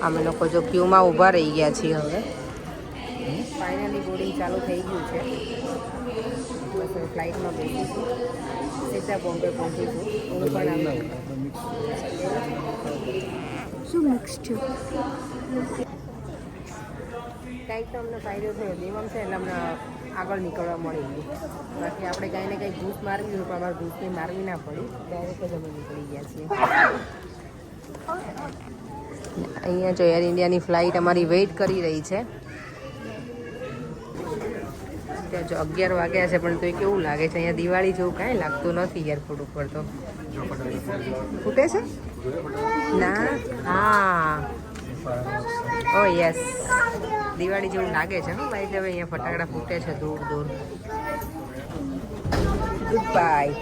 અમે લોકો જો ક્યુમાં ઊભા રહી ગયા છીએ હવે. ફાઇનલી બોર્ડિંગ ચાલુ થઈ ગયું છે. બસ ફ્લાઇટમાં બેસીશું, સીધા બોમ્બે પહોંચીશું. હું પણ શું મિક્સ છે? કંઈક તો અમને ફાયદો થયો. નિયમ છે એટલે અમને આગળ નીકળવા મળી ગયું. બાકી આપણે કંઈ ને કંઈ ઘૂસ મારવી હોય પણ અમારે ઘૂસની મારવી ના પડી. ડાયરેક્ટ જ અમે નીકળી ગયા છીએ. અહીંયા જો એર ઇન્ડિયાની ફ્લાઇટ અમારી વેઇટ કરી રહી છે. ત્યાં જો 11 વાગ્યા છે પણ તો કેવું લાગે છે અહીંયા દિવાળી જેવું કાંઈ લાગતું નથી એરપોર્ટ ઉપર. તો ફૂટે છે ના? હા, ઓ યસ, દિવાળી જેવું લાગે છે. હા ભાઈ, હવે અહીંયા ફટાકડા ફૂટે છે દૂર દૂર. Good bye.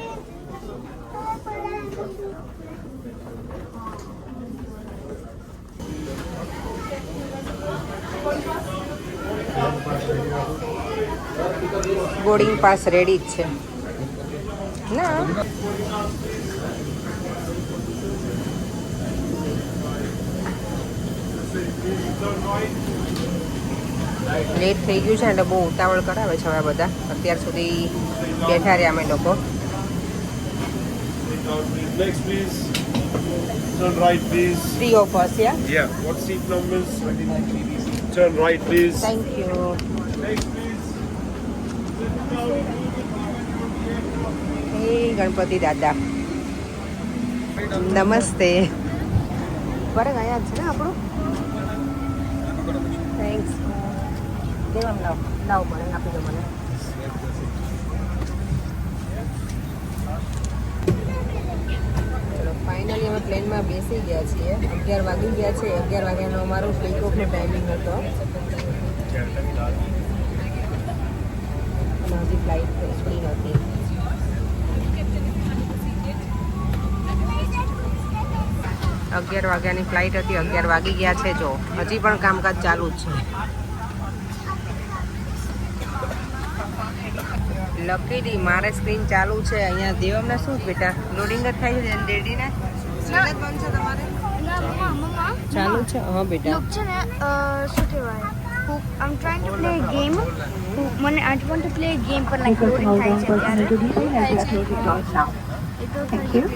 Boarding pass ready જ છે ના? લેટ થઈ ગયું છે એટલે બહુ ઉતાવળ કરાવે છે હવે બધા. અત્યાર સુધી બેઠા રહ્યા અમે લોકો. Next, please. Turn right, please. 3 of us, yeah? Yeah. What seat numbers? 29 Turn right, please. Thank you. Next, please. Hey, Ganpati દાદા. નમસ્તે. બરાબર અહીંયા છે ને આપણું? થેન્ક્સ. દેવામ લાવ મને, આપી દો મને. ચલો ફાઇનલી અમે પ્લેનમાં બેસી ગયા છીએ. 11 વાગી ગયા છે. 11 વાગ્યાનો અમારો ટેક ઓફનો ટાઈમિંગ હતો. અને હજી ફ્લાઇટ ઉપડી નથી. અગિયાર વાગ્યાની ફ્લાઇટ હતી. 11 વાગી ગયા છે. જો હજી પણ કામકાજ ચાલુ જ છે. લકીલી મારે સ્ક્રીન ચાલુ છે. અહીંયા દેવમને શું બેટા લોડિંગ જ થાય છે? ડેડીને સ્ક્રીન જ બંધ છે તમારે? ચાલુ છે? હા બેટા. લોક છે ને શું કહેવાય, I'm trying to play a game. મને I want to play a game પર like loading થાય છે ત્યારે.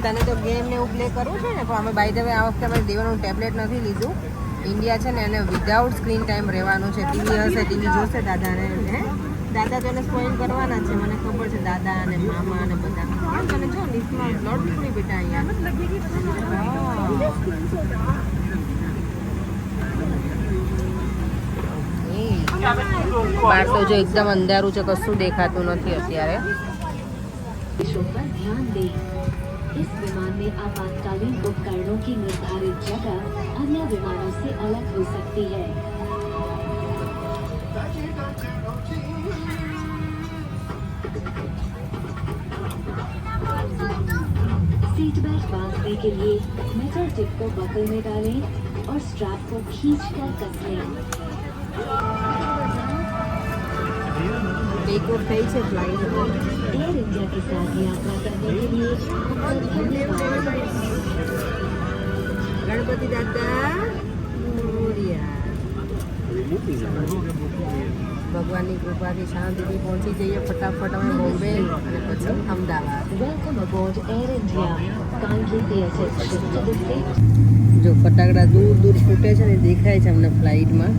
તને તો ગેમ ને એવું પ્લે કરવું છે ને, પણ અમે બાય ધ વે આ વખતે અમે દેવાનું ટેબ્લેટ નથી લીધું. ઇન્ડિયા છે ને એને વિધાઉટ સ્ક્રીન ટાઈમ રહેવાનું છે. ટીવી હશે, ટીવી જોશે દાદાને. હે દાદા તો એને સ્પોઇલ કરવાના છે, મને ખબર છે. દાદા અને મામા અને બધા. તને જો લિસ્ટમાં બ્લડ નીકળી બેટા અહીંયા. બહાર તો જો એકદમ અંધારું છે, કશું દેખાતું નથી અત્યારે. इस विमान में आपातकालीन उपकरणों की निर्धारित जगह अन्य विमानों से अलग हो सकती है। सीट बेल्ट बांधने के लिए मेटल टिप को बकल में डालें और स्ट्रैप को खींचकर कस लें। टेक ऑफ થઈ છે ફ્લાઇટ. एयर इंडिया के साथ यात्रा करने के लिए आपका धन्यवाद। ગણપતિ દાદા મોરિયા. ભગવાનની કૃપાથી શાંતિથી પહોંચી જઈએ ફટાફટ અમે બોમ્બે અને પછી Ahmedabad. Welcome aboard Air India. Kindly pay attention to the state. જો ફટાકડા દૂર દૂર ફૂટે છે ને દેખાય છે અમને ફ્લાઇટમાં.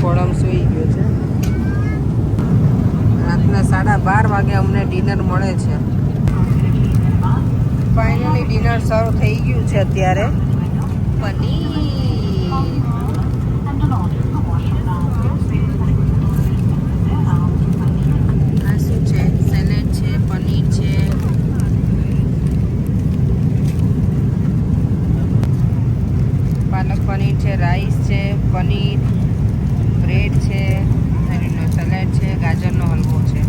કોળમ સૂઈ ગયો છે. રાતના 12:30 વાગે અમને ડિનર મળે છે. ફાઇનલી ડિનર સર્વ થઈ ગયું છે અત્યારે. પનીર આ શું છે? સેલેડ છે, પનીર છે, પાલક પનીર છે, રાઈસ છે, પનીર, બ્રેડ છે, પનીરનો સલાડ છે, ગાજરનો હલવો છે.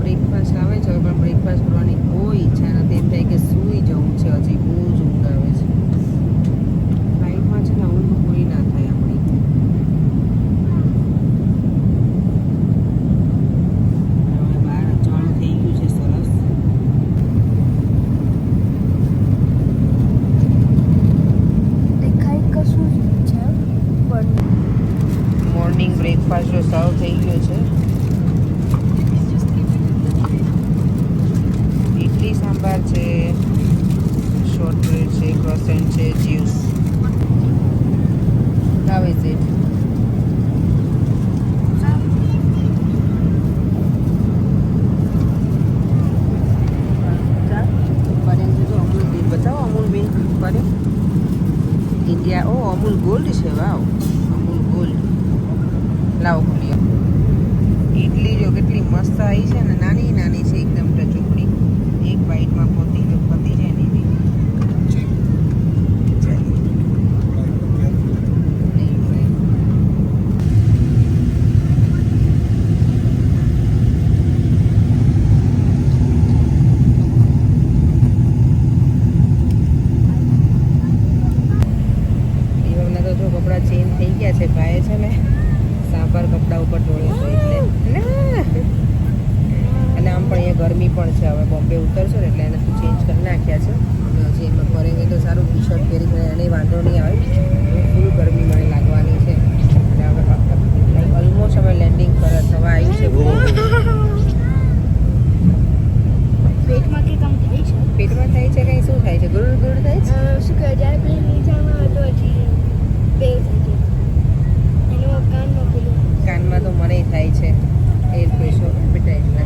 બ્રેકફાસ્ટ આવે છે પણ બ્રેકફાસ્ટ કરવાની કોઈ ઈચ્છા નથી. એમ થાય કે સૂઈ જવું છે. હજી બહુ જ ઊંઘ આવે છે. ફ્લાઇટમાં છે ને ઊંઘ પૂરી ના થાય આપણી. હવે બહાર અજવાળું થઈ ગયું છે સરસ. દેખાય કશું જ છે પણ મોર્નિંગ બ્રેકફાસ્ટ જો સર્વ થઈ ગયો છે. ઇડલી સાંભાર છે, શોર્ટ બ્રેડ છે, ક્રોસેન્ટ છે, juice. How is it? Amul bill બતાવો. અમૂલ બિલ કર્યું ઇન્ડિયા. ઓ અમૂલ ગોલ્ડ છે. વાવ, અમૂલ ગોલ્ડ. લાવો ખોલીએ. ઇડલી જો કેટલી મસ્ત આવી છે ને. નાની નાની છે એકદમ ટચુકડી. એક બાઈટમાં પતી જાય ને એવી. કપડાં ચેન્જ થઈ ગયા છે. ભાઈ છે ને સાંભાર કપડા ઉપર ઢોળે છે એટલે અને આમ પણ અહીંયા ગરમી પણ છે. હવે બોમ્બે ઉતરશો ને એટલે એને શું ચેન્જ કરી નાખ્યા છે. હવે હજી એમાં ફરેંગે તો સારું. ટી શર્ટ પહેરી છે એને વાંધો નહીં આવે. ફૂલ ગરમી મને લાગવાની છે. અને હવે ઓલમોસ્ટ હવે લેન્ડિંગ પર થવા આવ્યું છે. પેટમાં કે કામ થાય છે પેટમાં થાય છે કંઈ શું થાય છે? ગુડ ગુડ થાય છે. શું કહે જ્યારે પેલી નીચામાં હતો હજી બે થઈ જાય એનું કાનમાં પેલું કાનમાં તો મને થાય છે એર પ્રેશર બેટા એટલે.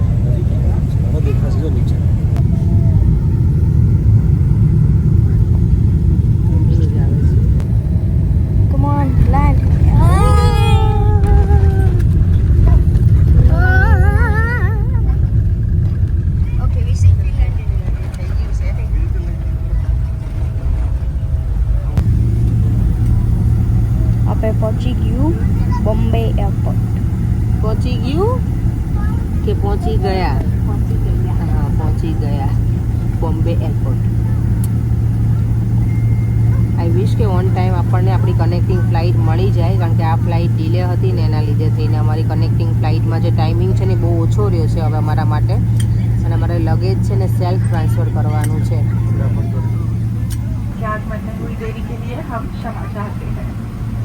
દેખાશે જો નીચે. Come on, land. Okay, we safely landed. થઈ ગયું છે. આપણે પહોંચી ગયું બોમ્બે એરપોર્ટ. પહોંચી ગયું કે પહોંચી ગયા? હા, પહોંચી ગયા બોમ્બે એરપોર્ટ. આઈ વિશ કે ઓન ટાઈમ આપણને આપણી કનેક્ટિંગ ફ્લાઇટ મળી જાય. કારણ કે આ ફ્લાઇટ ડિલે હતી ને એના લીધે થઈને અમારી કનેક્ટિંગ ફ્લાઇટમાં જે ટાઈમિંગ છે ને બહુ ઓછો રહ્યો છે હવે અમારા માટે. અને અમારે લગેજ છે ને સેલ્ફ ટ્રાન્સફર કરવાનું છે. आग बढ़ने हुई देरी के लिए हम क्षमा चाहते हैं।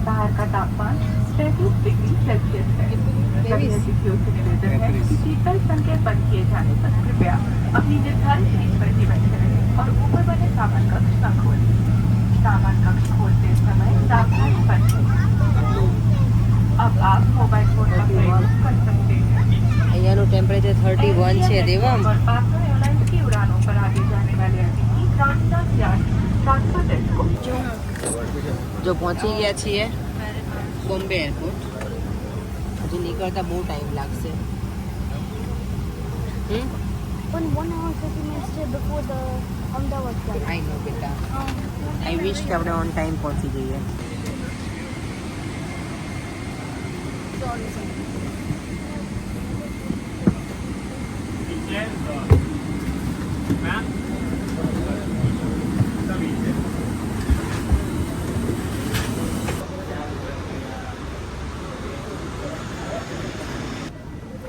बाहर का तापमान 33 डिग्री सेल्सियस है। सभी यात्रियों से निवेदन है कि सीट बेल्ट संकेत बंद किए जाने पर कृपया अपनी निर्धारित सीट पर ही बैठे रहें और ऊपर बने सामान कक्ष न खोलें। सामान कक्ष खोलते समय सावधानी बरतें। अब आप मोबाइल फोन का प्रयोग कर सकते हैं। અહીંયાનું ટેમ્પરેચર 31 છે દેવમ. और पार्टनर एयरलाइंस की उड़ानों पर आगे जाने वाले यात्री ट्रांसफर डेस्क को જો પહોંચી ગયા છીએ બોમ્બે એરપોર્ટ. હજી નીકળતા બહુ ટાઈમ લાગશે. Only 1 hour 30 minutes before the Ahmedabad flight. આઈ નો બેટા. આઈ વિશ કે આપણે ઓન ટાઈમ પહોંચી જઈએ.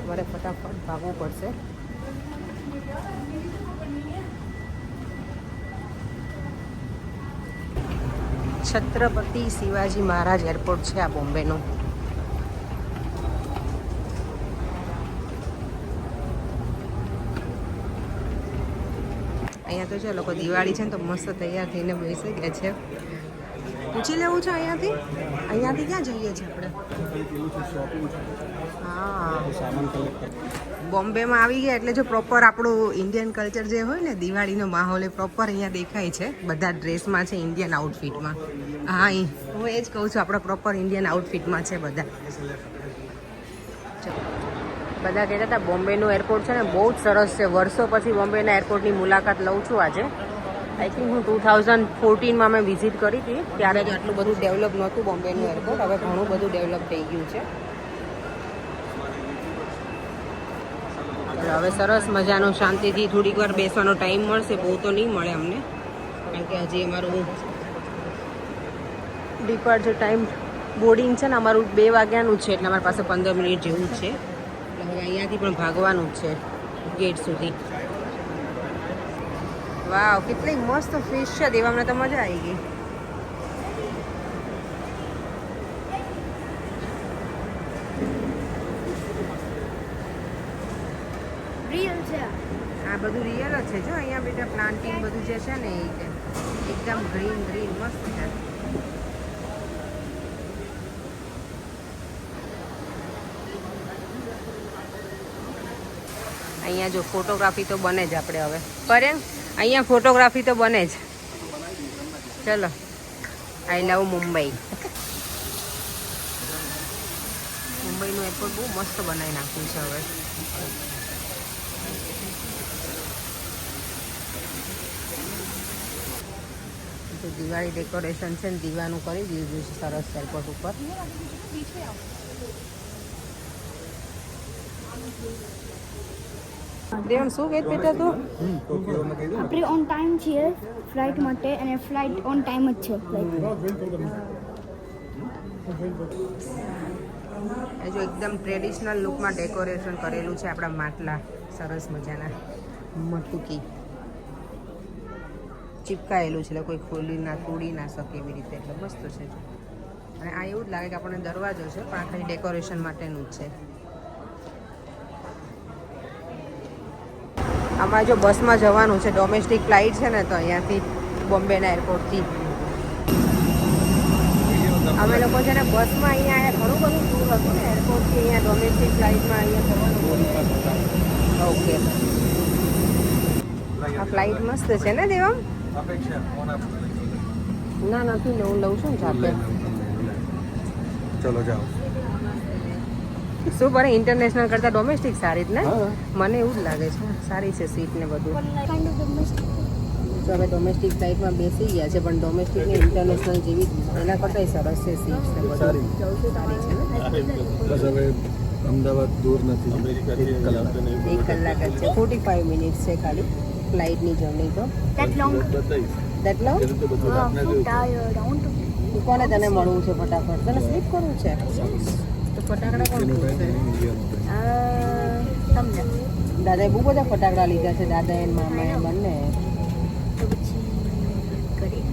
તમારે ફટાફટ ભાગવું પડશે. છત્રપતિ શિવાજી મહારાજ એરપોર્ટ છે આ બોમ્બેનું. અહીંયા તો છે લોકો દિવાળી છે ને તો મસ્ત તૈયાર થઈને બેસી ગયા છે. પૂછી લેવું છે અહીંયાથી ક્યાં જઈએ છીએ આપણે? હા, બોમ્બેમાં આવી ગયા એટલે જો પ્રોપર આપણું ઇન્ડિયન કલ્ચર જે હોય ને દિવાળીનો માહોલ એ પ્રોપર અહીંયા દેખાય છે. બધા ડ્રેસમાં છે ઇન્ડિયન આઉટફિટમાં. હા, હું એ જ કહું છું, આપણા પ્રોપર ઇન્ડિયન આઉટફિટમાં છે બધા. બધા કહેતા હતા બોમ્બેનું એરપોર્ટ છે ને બહુ જ સરસ છે. વર્ષો પછી બોમ્બેના એરપોર્ટની મુલાકાત લઉં છું આજે. આઈ થિંક હું 2014માં મેં વિઝિટ કરી હતી, ત્યારે જ આટલું બધું ડેવલપ નહોતું બોમ્બેનું એરપોર્ટ. હવે ઘણું બધું ડેવલપ થઈ ગયું છે. હવે સરસ મજાનો શાંતિથી થોડીક વાર બેસવાનો ટાઈમ મળશે. બહુ તો નહીં મળે અમને, કારણ કે હજી અમારું ડિપાર્ચર ટાઈમ બોર્ડિંગ છે ને અમારું 2 વાગ્યાનું છે, એટલે અમારી પાસે 15 મિનિટ જેવું છે. એટલે હવે અહીંયાથી પણ ભાગવાનું જ છે ગેટ સુધી. વાવ, કેટલી મસ્ત ફિશ છે. દેવામાં તો મજા આવી ગઈ. રિયલ છે. આ બધું રિયલ જ છે. જો અહીંયા બેટા પ્લાન્ટિંગ બધું જે છે ને એ છે એકદમ ગ્રીન ગ્રીન મસ્ત છે. અહીંયા જો ફોટોગ્રાફી તો બને જ આપણે હવે પરે. અહીંયા ફોટોગ્રાફી તો બને જ. ચલો, આઈ લવ મુંબઈ. મુંબઈનું એરપોર્ટ બહુ મસ્ત બનાવી નાખ્યું છે હવે. તો દિવાળી ડેકોરેશન છે ને દીવાનું કરી દીધું છે સરસ એરપોર્ટ ઉપર. દેવન શું કહેત બેટા તું? આપણે ઓન ટાઈમ છીએ ફ્લાઇટ માટે, અને ફ્લાઇટ ઓન ટાઈમ જ છે. એ જો એકદમ ટ્રેડિશનલ લુકમાં ડેકોરેશન કરેલું છે. આપણા માટલા સરસ મજાના મટુકી ચીપકાયેલું છે, એટલે કોઈ ખોલી ના તોડી ના શકે એવી રીતે. એટલે મસ્ત છે. અને આ એવું જ લાગે કે આપણને દરવાજો છે, પણ આ ખાલી ડેકોરેશન માટેનું જ છે. આમાં જો બસમાં જવાનું છે, ડોમેસ્ટિક ફ્લાઇટ છે ને, તો અહીંયાથી બોમ્બેના એરપોર્ટથી અમે લોકો છે ને બસમાં અહીંયા આવ્યા. ઘણું બધું દૂર હતું ને એરપોર્ટથી અહીંયા ડોમેસ્ટિક ફ્લાઇટમાં અહીંયા જવાનું. ઓકે, આ ફ્લાઇટ મસ્ત છે ને દેવમ? ના નથી ને, હું લઉં છું ને જાતે. ચલો જાઓ. શું પડે, ઇન્ટરનેશનલ કરતાં ડોમેસ્ટિક સારી જ ને? મને એવું જ લાગે છે. સારી છે સીટ ને બધું. તો હવે ડોમેસ્ટિક ફ્લાઇટમાં બેસી ગયા છે, પણ ડોમેસ્ટિક ને ઇન્ટરનેશનલ જેવી એના કરતાંય સરસ છે સીટ ને બધું. સારી છે ને? બસ હવે અમદાવાદ દૂર નથી, 1 કલાક. 1 કલાક જ છે. 45 મિનિટ્સ છે ખાલી ફ્લાઇટની જર્ની. તો That long. That low. So tired. I want to. કોને તને મળવું છે ફટાફટ? તને સ્લીપ કરવું છે તો ફટાકડા કોણ ફૂટશે? તમને. દાદાએ બહુ બધા ફટાકડા લીધા છે, દાદા અને મામાએ બંને. તો પછી કરી.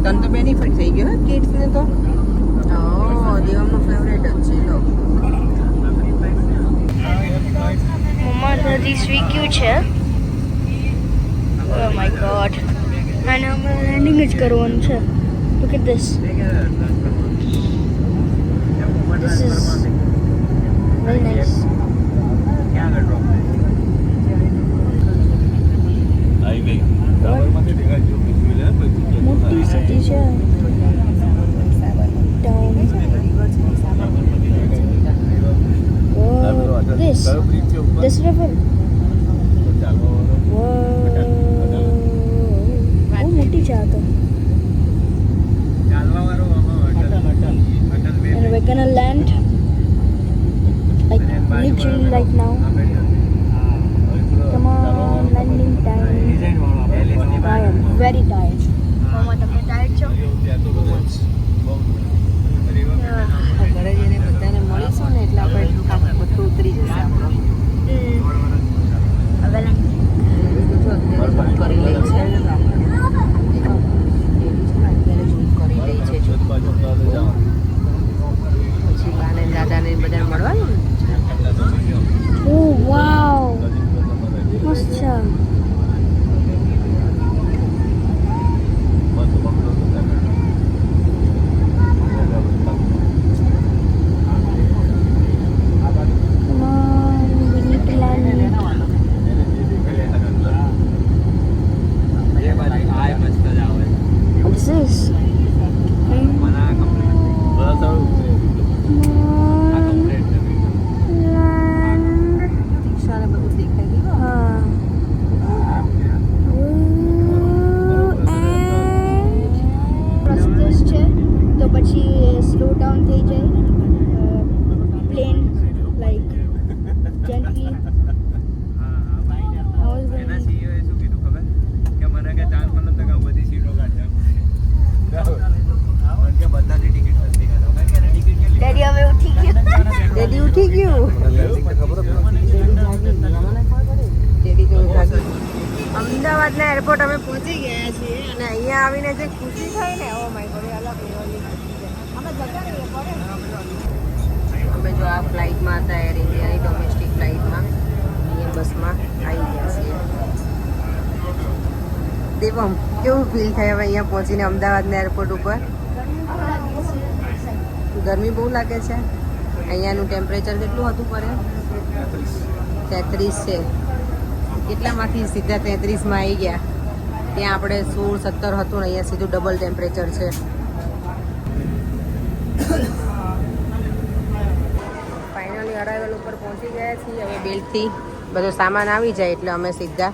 તને તો બેનિફિટ થઈ ગયો ને કિડ્સને તો. દેવમનું ફેવરેટ જ છે. લો મમ્મા દાદી સ્વીગ્યું છે. Oh my god. અને અમે લેન્ડિંગ જ કરવાનું છે. Look at this. This is very nice. મોટી સિટી છે. This river. બહુ મોટી છે આ તો. And we're gonna land like literally like now. Come on, landing time. I am very tired. Mamma તમે ટાયર્ડ છો? ઘરે જઈને બધાને મળીશું ને એટલે આપણે કામ બધું ઉતરી જશે આપણું. હવે જો અત્યારે કરી લઈ છે અત્યારે જૂમ કરી લઈ છે જો. પછી બાને દાદાને બધાને મળવાનું ને. ઓહ વાવ મસ્ત છે. રિક્ષાને બધું દેખાઈ ગયું. રસ્તો છે તો પછી સ્લો ડાઉન થઈ જાય પ્લેન લાઈક જેન્ટલી. ડેડી હવે ઉઠી ગયું. ડેડી ઉઠી ગયું. ડેડી તો જાગી. અમદાવાદના એરપોર્ટ અમે પહોંચી ગયા છીએ અને અહીંયા આવીને જે ખુશી થાય ને ઓ માય ગોડ અલગ લેવલની ખુશી છે. અમે જતા રહીએ પડે. અમે જો આ ફ્લાઇટમાં હતા એર ઇન્ડિયાની ડોમેસ્ટિક ફ્લાઇટમાં અહીંયા બસમાં આવી ગયા છીએ. દેવમ કેવું ફીલ થાય હવે અહીંયા પહોંચીને અમદાવાદના એરપોર્ટ ઉપર? ગરમી બહુ લાગે છે. અહીંયાનું ટેમ્પરેચર કેટલું હતું પડે? 33 છે. કેટલામાંથી સીધા 33માં આવી ગયા. ત્યાં આપણે 16-17 હતું ને અહીંયા સીધું ડબલ ટેમ્પરેચર છે. ફાઇનલી અરાઇવલ ઉપર પહોંચી ગયા છીએ. હવે બેલ્ટથી બધો સામાન આવી જાય એટલે અમે સીધા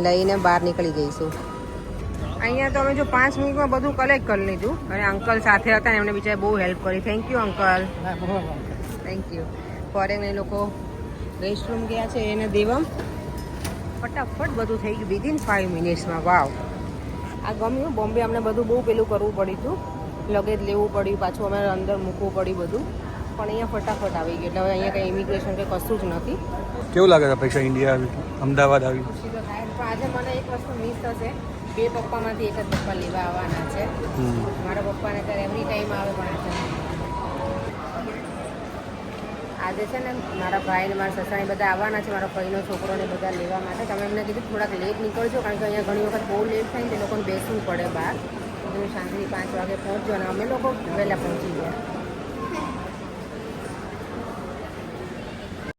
લઈને બહાર નીકળી જઈશું. અહીંયા તો અમે જો 5 મિનિટમાં બધું કલેક્ટ કરી લીધું અને અંકલ સાથે હતા ને એમને બિચારા બહુ હેલ્પ કરી. Thank you uncle. Thank you. Foreign એ લોકો રેસ્ટરૂમ ગયા છે એને દેવમ ફટાફટ બધું થઈ ગયું વિધિન 5 મિનિટ્સમાં. વાવ આ ગમ્યું. બોમ્બે અમને બધું બહુ પેલું કરવું પડ્યું હતું. લગેજ લેવું પડ્યું પાછું અમે અંદર મૂકવું પડ્યું બધું પણ અહીંયા ફટાફટ આવી ગયું એટલે હવે અહીંયા કંઈ ઇમિગ્રેશન કે કશું જ નથી. કેવું લાગે છે અપેક્ષા ઇન્ડિયા આવી અમદાવાદ આવી? ખુશી તો થાય પણ આજે મને એક વસ્તુ મિસ થશે. 2 પપ્પામાંથી એક જ પપ્પા લેવા આવવાના છે. મારા પપ્પાને ત્યારે એવરી ટાઈમ આવે પણ આજે છે ને મારા ભાઈ ને મારા સસરાને બધા આવવાના છે. મારા ભાઈનો છોકરોને બધા લેવા માટે તમે એમને કીધું થોડાક લેટ નીકળજો કારણ કે અહીંયા ઘણી વખત બહુ લેટ થાય ને તે લોકોને બેસવું પડે બહાર. તમે શાંતિથી 5 વાગે પહોંચજો અને અમે લોકો વહેલા પહોંચી ગયા.